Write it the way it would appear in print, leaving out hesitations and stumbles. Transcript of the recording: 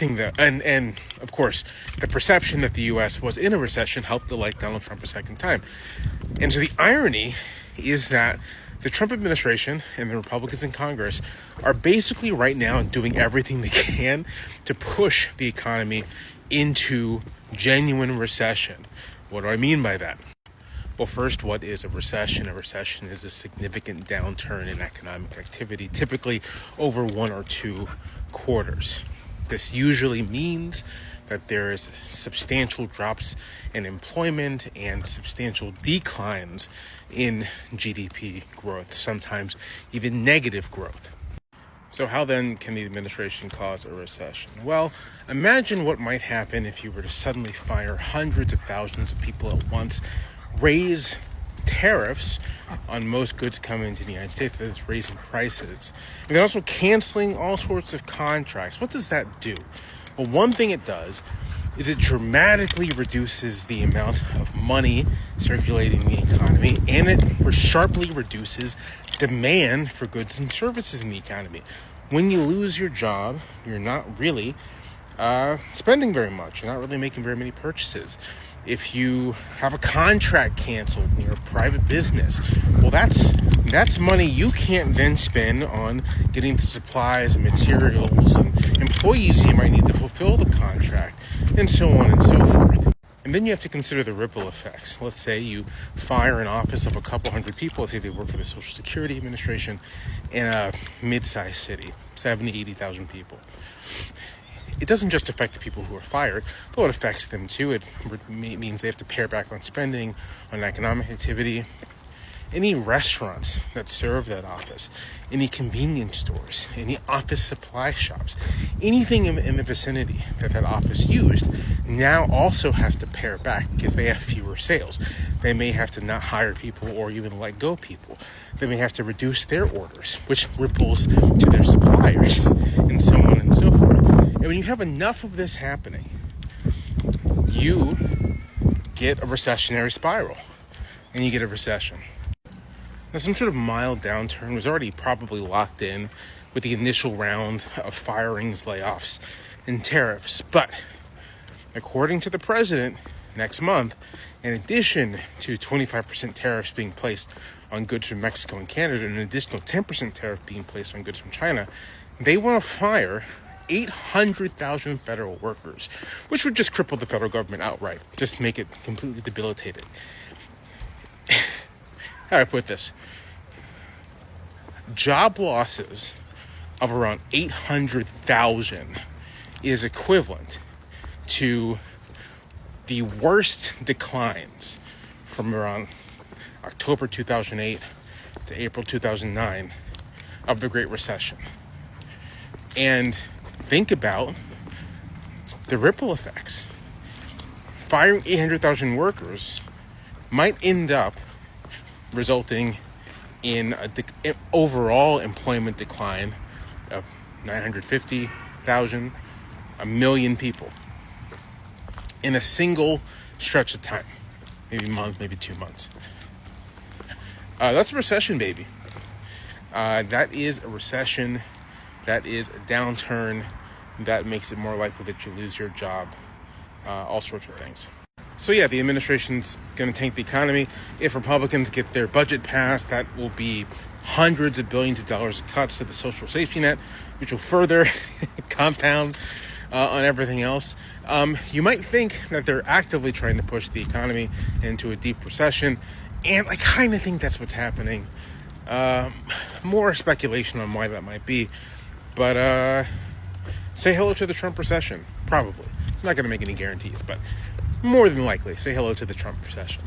And of course, the perception that the U.S. was in a recession helped elect Donald Trump a second time. And so the irony is that the Trump administration and the Republicans in Congress are basically right now doing everything they can to push the economy into genuine recession. What do I mean by that? Well, first, what is a recession? A recession is a significant downturn in economic activity, typically over 1 or 2 quarters. This usually means that there is substantial drops in employment and substantial declines in GDP growth, sometimes even negative growth. So how then can the administration cause a recession? Well, imagine what might happen if you were to suddenly fire hundreds of thousands of people at once, raise tariffs on most goods coming into the United States, that's raising prices, and then also canceling all sorts of contracts. What does that do? Well, one thing it does is it dramatically reduces the amount of money circulating in the economy, and it sharply reduces demand for goods and services in the economy. When you lose your job, you're not really spending very much. You're not really making very many purchases. If you have a contract canceled in your private business, well, that's money you can't then spend on getting the supplies and materials and employees you might need to fulfill the contract, and so on and so forth. And then you have to consider the ripple effects. Let's say you fire an office of a couple hundred people. Let's say they work for the Social Security Administration in a mid-sized city, 70, 80,000 people. It doesn't just affect the people who are fired, though it affects them too. It means they have to pare back on spending, on economic activity. Any restaurants that serve that office, any convenience stores, any office supply shops, anything in the vicinity that office used now also has to pare back because they have fewer sales. They may have to not hire people or even let go people. They may have to reduce their orders, which ripples to their suppliers, and so on and so forth. And when you have enough of this happening, you get a recessionary spiral, and you get a recession. Now, some sort of mild downturn was already probably locked in with the initial round of firings, layoffs, and tariffs. But according to the president, next month, in addition to 25% tariffs being placed on goods from Mexico and Canada, and an additional 10% tariff being placed on goods from China, they want to fire 800,000 federal workers, which would just cripple the federal government outright, just make it completely debilitated. How do I put this? Job losses of around 800,000 is equivalent to the worst declines from around October 2008 to April 2009 of the Great Recession. And think about the ripple effects. Firing 800,000 workers might end up resulting in an overall employment decline of 950,000, 1,000,000 people in a single stretch of time, maybe a month, maybe 2 months. That's a recession, baby. That is a recession. That is a downturn. That makes it more likely that you lose your job. All sorts of things. So yeah, the administration's going to tank the economy. If Republicans get their budget passed, that will be hundreds of billions of dollars of cuts to the social safety net, which will further compound on everything else. You might think that they're actively trying to push the economy into a deep recession, and I kind of think that's what's happening. More speculation on why that might be, but say hello to the Trump recession, probably. I'm not going to make any guarantees, but more than likely, say hello to the Trump recession.